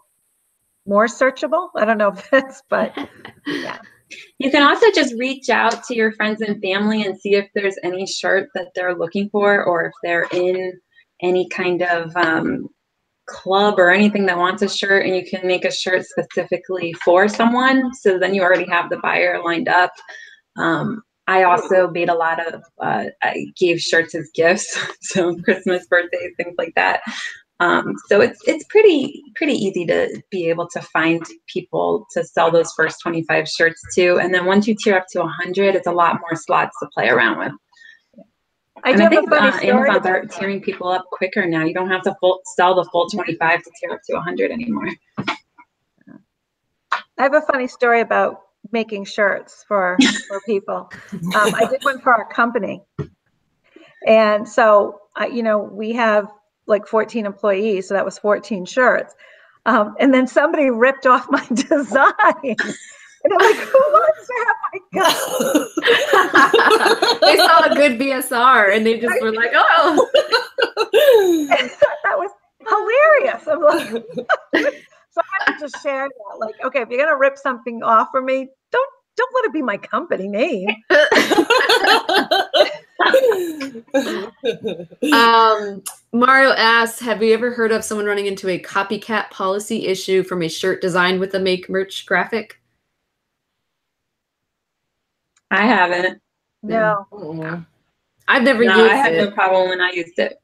more searchable. I don't know if that's, but yeah. You can also just reach out to your friends and family and see if there's any shirt that they're looking for, or if they're in any kind of club or anything that wants a shirt, and you can make a shirt specifically for someone. So then you already have the buyer lined up. I also made a lot of, I gave shirts as gifts, so Christmas, birthdays, things like that. So it's pretty easy to be able to find people to sell those first 25 shirts to. And then once you tier up to 100, it's a lot more slots to play around with. I think Amazon's are tiering people up quicker now. You don't have to sell the full 25 to tier up to 100 anymore. I have a funny story about making shirts for people. I did one for our company. And so, we have like 14 employees, so that was 14 shirts. And then somebody ripped off my design. And I'm like, who wants to have my gun? They saw a good BSR and they just were like, oh. And that was hilarious. I'm like, so I had to just share that. Like, okay, if you're going to rip something off for me, don't let it be my company name. Mario asks, have you ever heard of someone running into a copycat policy issue from a shirt designed with a make merch graphic? I haven't. No. Yeah. I've never used it. I had no problem when I used it.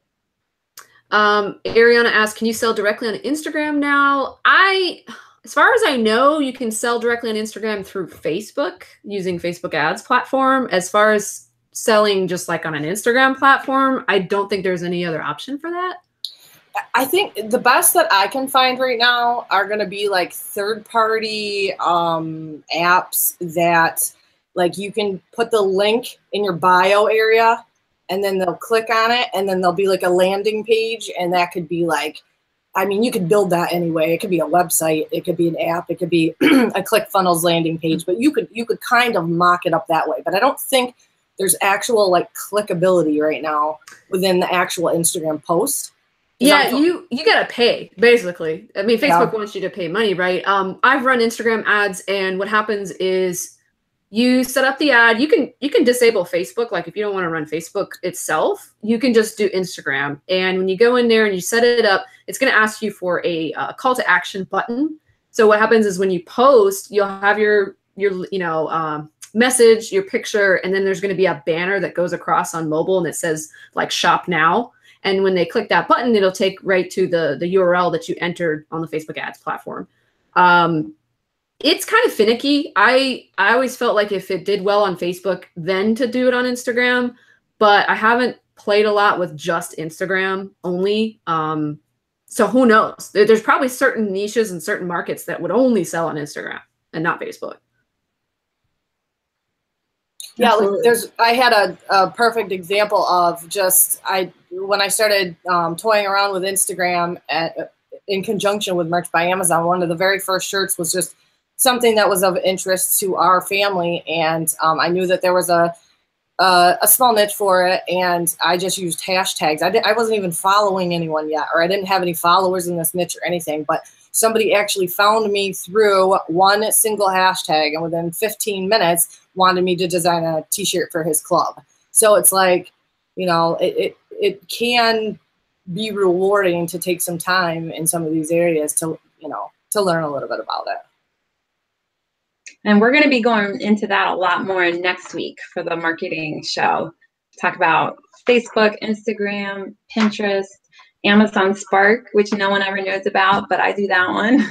Ariana asks, can you sell directly on Instagram now? As far as I know, you can sell directly on Instagram through Facebook using Facebook ads platform. As far as selling just like on an Instagram platform, I don't think there's any other option for that. I think the best that I can find right now are going to be like third-party apps that like you can put the link in your bio area and then they'll click on it and then there'll be like a landing page, and that could be like, I mean, you could build that anyway. It could be a website, it could be an app, it could be a ClickFunnels landing page, but you could kind of mock it up that way. But I don't think there's actual like clickability right now within the actual Instagram post. Yeah, you gotta pay, basically. I mean, Facebook wants you to pay money, right? I've run Instagram ads, and what happens is you set up the ad. You can disable Facebook. Like if you don't want to run Facebook itself, you can just do Instagram. And when you go in there and you set it up, it's going to ask you for a call to action button. So what happens is when you post, you'll have your message, your picture, and then there's going to be a banner that goes across on mobile and it says like shop now. And when they click that button, it'll take right to the URL that you entered on the Facebook ads platform. It's kind of finicky. I always felt like if it did well on Facebook, then to do it on Instagram, but I haven't played a lot with just Instagram only. So who knows? There's probably certain niches and certain markets that would only sell on Instagram and not Facebook. Yeah, I had a perfect example of when I started toying around with Instagram in conjunction with Merch by Amazon. One of the very first shirts was just something that was of interest to our family, and I knew that there was a small niche for it, and I just used hashtags. I wasn't even following anyone yet, or I didn't have any followers in this niche or anything, but somebody actually found me through one single hashtag, and within 15 minutes wanted me to design a t-shirt for his club. So it's like, you know, it can be rewarding to take some time in some of these areas to learn a little bit about it. And we're going to be going into that a lot more next week for the marketing show. Talk about Facebook, Instagram, Pinterest, Amazon Spark, which no one ever knows about, but I do that one.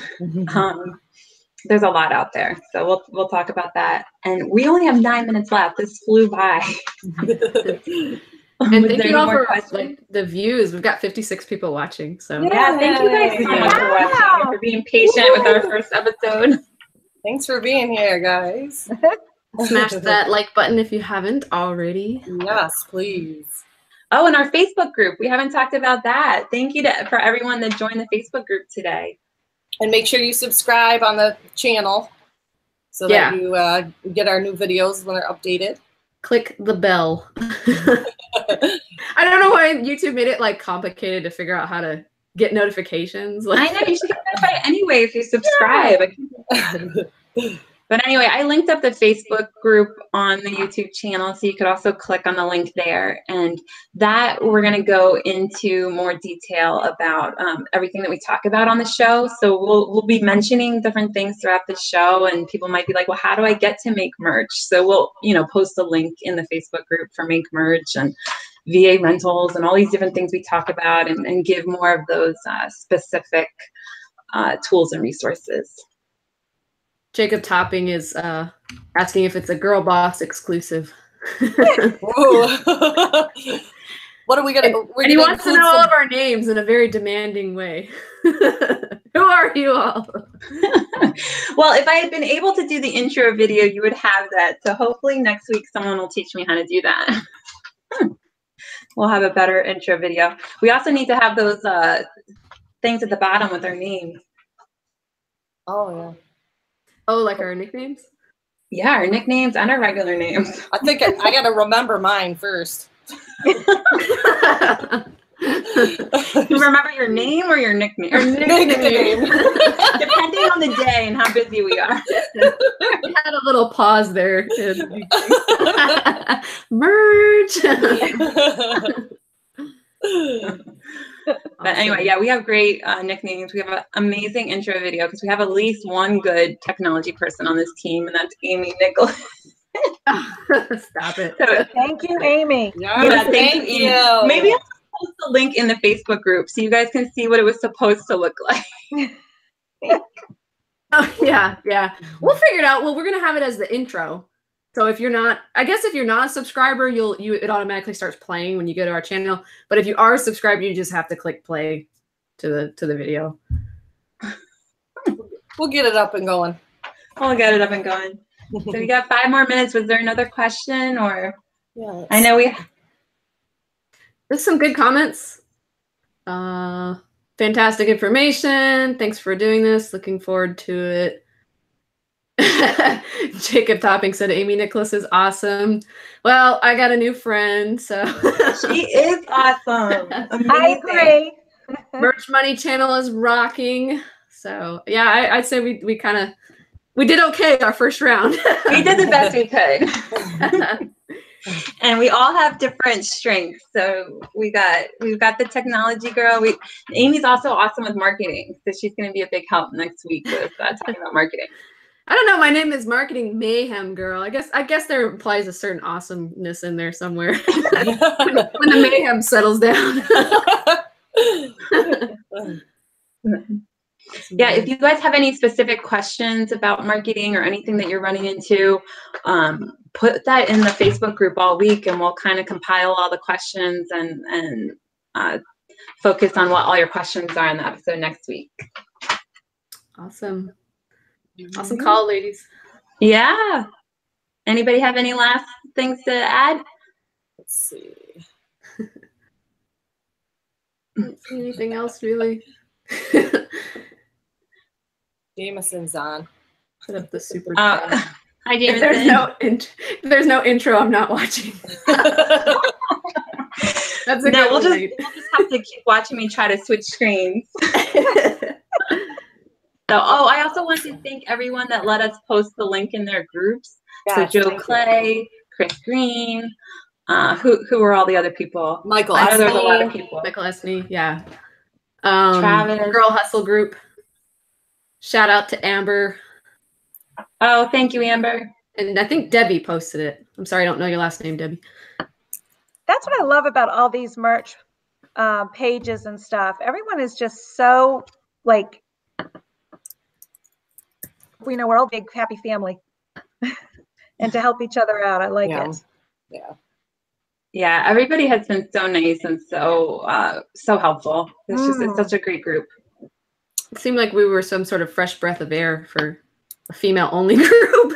There's a lot out there. So we'll talk about that. And we only have 9 minutes left. This flew by. And thank you all for the views. We've got 56 people watching. So yeah, thank you guys so much for watching and for being patient with our first episode. Thanks for being here, guys. Smash that like button if you haven't already. Yes, please. Oh, and our Facebook group. We haven't talked about that. Thank you for everyone that joined the Facebook group today. And make sure you subscribe on the channel so that you get our new videos when they're updated. Click the bell. I don't know why YouTube made it like complicated to figure out how to get notifications. I know, you should get notified anyway if you subscribe. But anyway, I linked up the Facebook group on the YouTube channel, so you could also click on the link there. And that we're going to go into more detail about everything that we talk about on the show. So we'll be mentioning different things throughout the show, and people might be like, well, how do I get to make merch? So we'll, post a link in the Facebook group for Make Merch and VA rentals and all these different things we talk about, and give more of those specific tools and resources. Jacob Topping is asking if it's a Girl Boss exclusive. What are we gonna? And he wants to know all of our names in a very demanding way. Who are you all? Well, if I had been able to do the intro video, you would have that. So hopefully next week someone will teach me how to do that. We'll have a better intro video. We also need to have those things at the bottom with our names. Oh yeah. Oh, like our nicknames? Yeah, our nicknames and our regular names. I think I got to remember mine first. You remember your name or your nickname? Or nickname. Depending on the day and how busy we are. We had a little pause there. Merch. But anyway, yeah, we have great nicknames. We have an amazing intro video because we have at least one good technology person on this team, and that's Amy Nicholas. Stop it. So, Thank you, Amy. Yeah, thank you. Maybe I'll post the link in the Facebook group so you guys can see what it was supposed to look like. Oh, yeah. We'll figure it out. Well, we're going to have it as the intro. So if you're not a subscriber, it automatically starts playing when you go to our channel. But if you are a subscriber, you just have to click play to the video. We'll get it up and going. We'll get it up and going. So we got 5 more minutes. Was there another question or? Yes. I know There's some good comments. Fantastic information. Thanks for doing this. Looking forward to it. Jacob Topping said Amy Nicholas is awesome. Well, I got a new friend, so she is awesome. Amazing. I agree. Merch Money channel is rocking. So yeah, I'd say we did okay our first round. We did the best we could. And we all have different strengths. So we've got the technology girl. Amy's also awesome with marketing, so she's going to be a big help next week with talking about marketing. I don't know. My name is Marketing Mayhem Girl. I guess there implies a certain awesomeness in there somewhere. when the mayhem settles down. Yeah, if you guys have any specific questions about marketing or anything that you're running into, put that in the Facebook group all week, and we'll kind of compile all the questions and focus on what all your questions are in the episode next week. Awesome. Awesome call, ladies. Yeah. Anybody have any last things to add? Let's see. Don't see anything else really. Jameson's on. Put up the super Hi, If Jameson. there's no intro, I'm not watching. That's a No, good we'll one. just have to keep watching me try to switch screens. So, I also want to thank everyone that let us post the link in their groups. Yes, So Joe Clay, Chris Green, who were all the other people? Michael I know there's a Esney. lot of people. Michael Esney, yeah. Travis. Girl Hustle Group. Shout out to Amber. Oh, thank you, Amber. And I think Debbie posted it. I'm sorry, I don't know your last name, Debbie. That's what I love about all these merch pages and stuff. Everyone is just so like, we're all a big happy family, and to help each other out. I like it. Yeah. Yeah, everybody has been so nice and so helpful. It's such a great group. It seemed like we were some sort of fresh breath of air for a female-only group.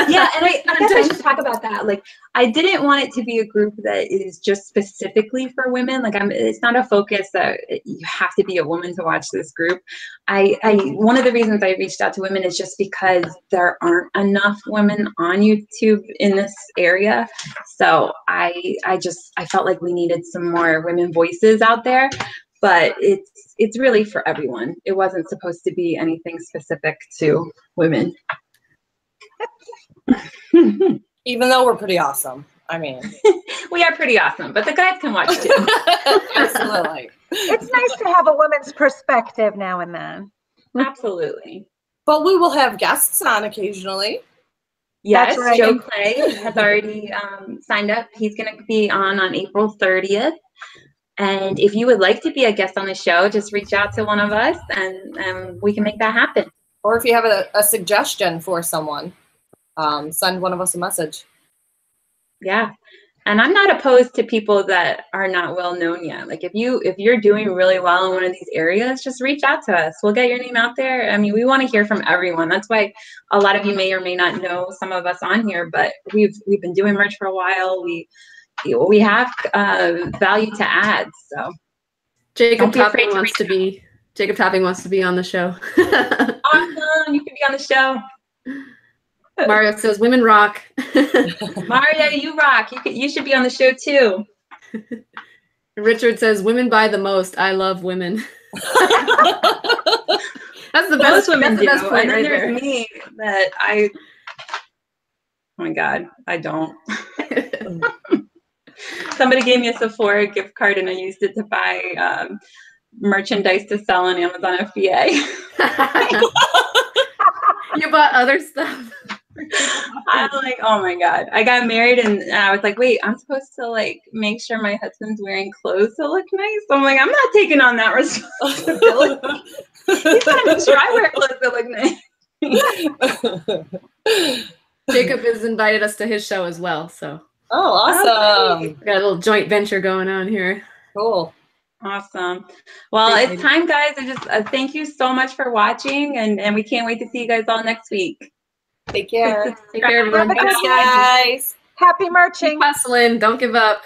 Yeah, and I guess I should talk about that. Like, I didn't want it to be a group that is just specifically for women. Like, it's not a focus that you have to be a woman to watch this group. One of the reasons I reached out to women is just because there aren't enough women on YouTube in this area. So I felt like we needed some more women voices out there. But it's really for everyone. It wasn't supposed to be anything specific to women. Even though we're pretty awesome. I mean, we are pretty awesome, but the guys can watch too. Absolutely. It's nice to have a woman's perspective now and then. Absolutely. But we will have guests on occasionally. Yes, That's right. Joe Clay has already signed up. He's going to be on April 30th. And if you would like to be a guest on the show, just reach out to one of us and we can make that happen. Or if you have a suggestion for someone, send one of us a message. Yeah. And I'm not opposed to people that are not well known yet. Like if you're doing really well in one of these areas, just reach out to us. We'll get your name out there. I mean, we want to hear from everyone. That's why a lot of you may or may not know some of us on here, but we've been doing merch for a while. We have value to add. So Jacob Topping wants to be on the show. Awesome. You can be on the show. Mario says women rock. Mario, you rock. You should be on the show too. Richard says women buy the most. I love women. That's the best. Most women do. Best point and then right there's there. me that oh my God, I don't. Somebody gave me a Sephora gift card and I used it to buy merchandise to sell on Amazon FBA. You bought other stuff. I'm like, oh my God. I got married and I was like, wait, I'm supposed to like make sure my husband's wearing clothes to look nice. So I'm like, I'm not taking on that responsibility. He's gonna make sure I wear clothes that look nice. Jacob has invited us to his show as well. So Oh, awesome. we got a little joint venture going on here. Cool. Awesome. Well, it's time, guys. I just thank you so much for watching, and we can't wait to see you guys all next week. Take care. Take care, everyone. Have a good Thanks, guys. Happy merching. Keep hustling. Don't give up.